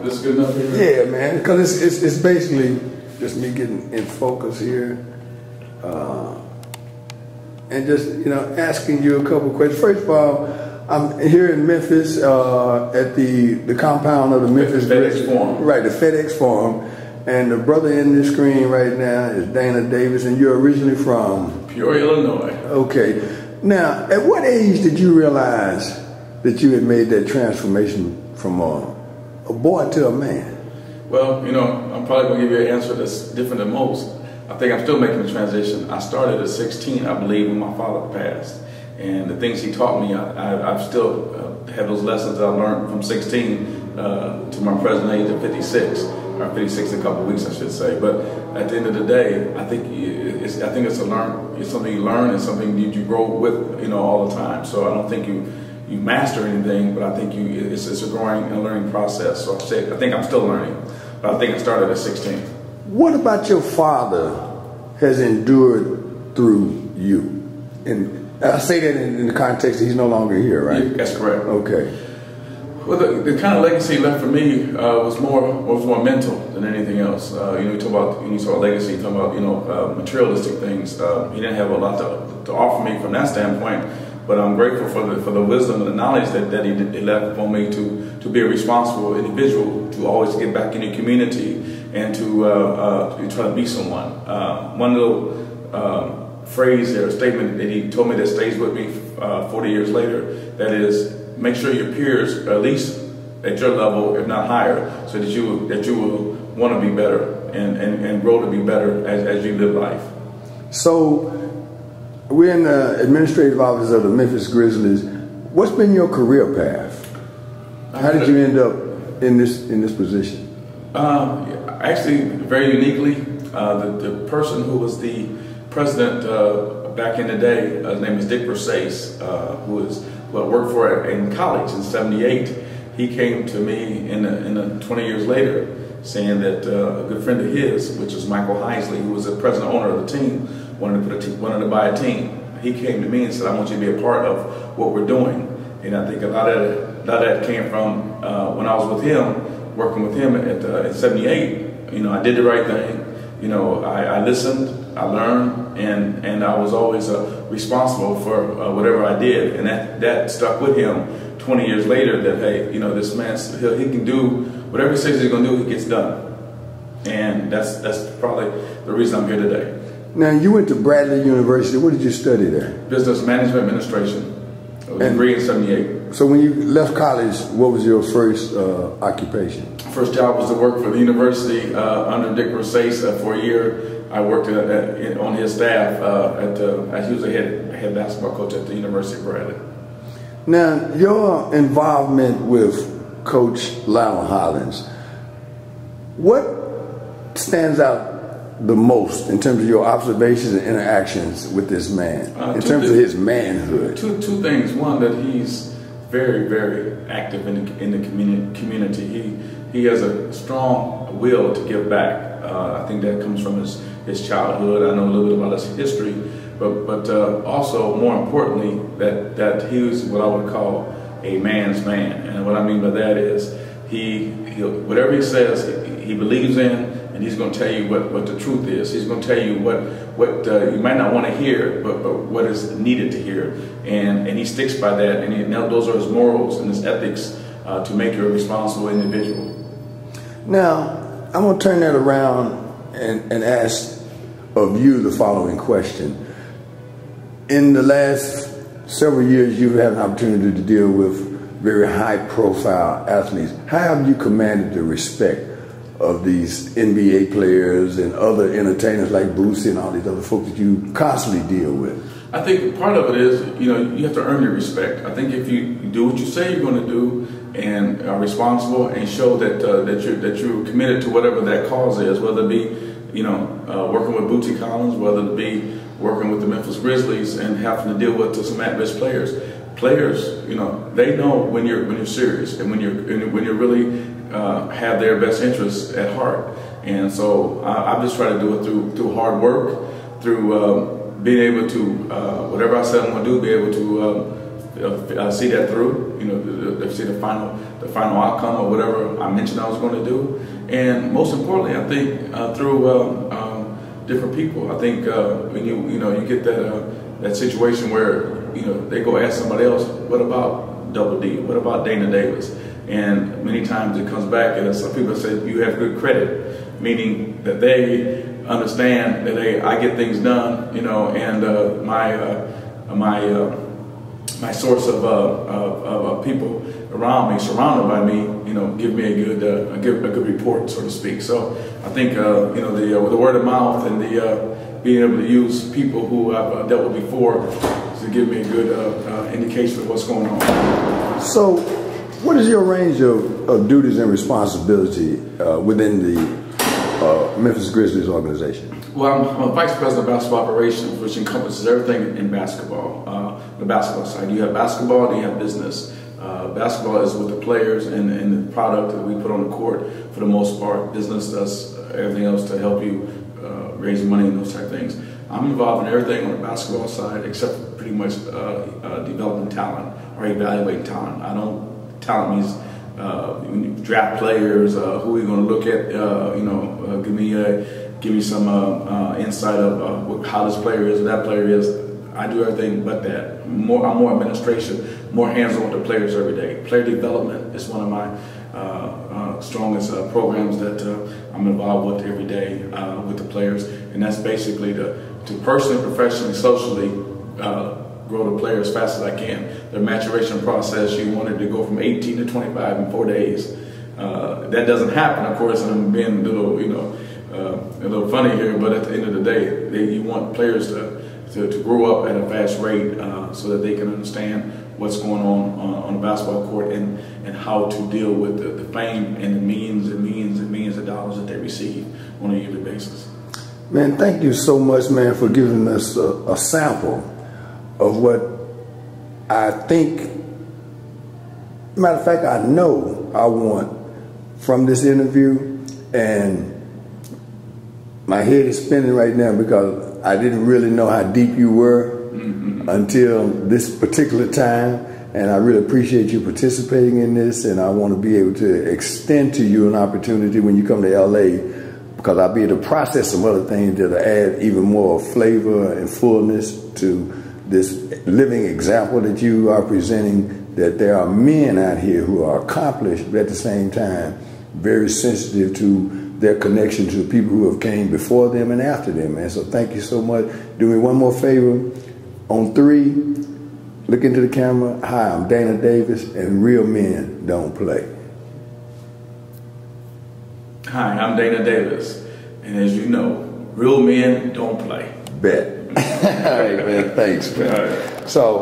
This is good enough here? Yeah, man, because it's basically just me getting in focus here, and just asking you a couple of questions. First of all, I'm here in Memphis at the compound of the Memphis FedEx Forum. Right, the FedEx Forum, and the brother in the screen right now is Dana Davis, and you're originally from Peoria, Illinois. Okay, now at what age did you realize that you had made that transformation from a boy to a man? Well, I'm probably going to give you an answer that's different than most. I think I'm still making the transition. I started at 16, I believe, when my father passed. And the things he taught me, I've still had those lessons that I learned from 16 to my present age of 56, or 56 in a couple of weeks, I should say. But at the end of the day, I think it's something you learn, and something that you grow with, all the time. So I don't think you master anything, but I think it's a growing and learning process. So I think I'm still learning, but I think I started at 16. What about your father has endured through you? And I say that in the context that he's no longer here, right? Yeah, that's correct. Okay. Well, the kind of legacy left for me was more mental than anything else. You talk about legacy, you talk about materialistic things. He didn't have a lot to offer me from that standpoint. But I'm grateful for the wisdom and the knowledge that he left for me to be a responsible individual, to always get back in the community, and to try to be someone. One little phrase or statement that he told me that stays with me 40 years later, that is, make sure your peers are at least at your level, if not higher, so that you will want to be better and grow to be better as you live life. So, we're in the administrative office of the Memphis Grizzlies. What's been your career path? How did you end up in this position? Actually, very uniquely, the person who was the president back in the day, his name is Dick Versace, who I worked for in college in '78. He came to me in 20 years later, saying that a good friend of his, which is Michael Heisley, who was the president owner of the team, wanted to buy a team. He came to me and said, I want you to be a part of what we're doing. And I think a lot of that came from when I was with him, working with him at 78. I did the right thing. I listened, I learned, and I was always responsible for whatever I did. And that stuck with him 20 years later, that, hey, this man, he can do whatever he says he's going to do, he gets done. And that's probably the reason I'm here today. Now, you went to Bradley University. What did you study there? Business Management Administration. I was degree in '78. So when you left college, what was your first occupation? First job was to work for the university under Dick Versace for a year. I worked on his staff. He was a head basketball coach at the University of Bradley. Now, your involvement with Coach Lionel Hollins, what stands out the most in terms of your observations and interactions with this man, in terms of his manhood? Two things. One, that he's very, very active in the community. He has a strong will to give back. I think that comes from his childhood. I know a little bit about his history, but also, more importantly, that he was what I would call a man's man. And what I mean by that is whatever he says, he believes in. And he's going to tell you what the truth is. He's going to tell you what you might not want to hear, but what is needed to hear. And he sticks by that. And those are his morals and his ethics to make you a responsible individual. Now, I'm going to turn that around and ask of you the following question. In the last several years, you've had an opportunity to deal with very high-profile athletes. How have you commanded the respect of these NBA players and other entertainers like Boosie and all these other folks that you constantly deal with? I think part of it is, you have to earn your respect. I think if you do what you say you're going to do and are responsible and show that you're committed to whatever that cause is, whether it be, working with Bootsy Collins, whether it be working with the Memphis Grizzlies and having to deal with some at-risk players. Players, they know when you're serious and when you're really have their best interests at heart. And so I just try to do it through hard work, through being able to, whatever I said I'm going to do, be able to see that through. You know, see the final outcome of whatever I mentioned I was going to do, and most importantly, I think through different people. I think when you get that situation where they go ask somebody else, what about Double D? What about Dana Davis? And many times it comes back and some people say you have good credit, meaning that they understand that I get things done, and my source of people around me, surrounded by me, give me a good report, so to speak. So I think the word of mouth and the being able to use people who I've dealt with before to give me a good indication of what's going on. So, what is your range of duties and responsibility within the Memphis Grizzlies organization? Well, I'm a vice president of basketball operations, which encompasses everything in basketball. The basketball side, you have basketball, then you have business. Basketball is with the players and the product that we put on the court for the most part. Business does everything else to help you raise money and those type of things. I'm involved in everything on the basketball side except for pretty much developing talent or evaluating talent. Talent means when you draft players, who are you going to look at? Give me some insight of how this player is, or that player is. I do everything but that. I'm more administration, more hands-on with the players every day. Player development is one of my strongest programs that I'm involved with every day with the players, and that's basically to personally, professionally, socially grow the player as fast as I can. Their maturation process, you wanted to go from 18 to 25 in 4 days. That doesn't happen, of course, and I'm being a little funny here, but at the end of the day, you want players to grow up at a fast rate so that they can understand what's going on the basketball court and how to deal with the fame and the millions of dollars that they receive on a yearly basis. Man, thank you so much, man, for giving us a sample of what I think, matter of fact, I know I want from this interview, and my head is spinning right now because I didn't really know how deep you were until this particular time, and I really appreciate you participating in this, and I want to be able to extend to you an opportunity when you come to LA, because I'll be able to process some other things that'll add even more flavor and fullness to this living example that you are presenting, that there are men out here who are accomplished, but at the same time very sensitive to their connection to the people who have came before them and after them, man. So thank you so much. Do me one more favor. On 3, look into the camera. Hi, I'm Dana Davis, and real men don't play. Hi, I'm Dana Davis, and as you know, real men don't play. Bet. All right, man. Thanks, man. All right. So.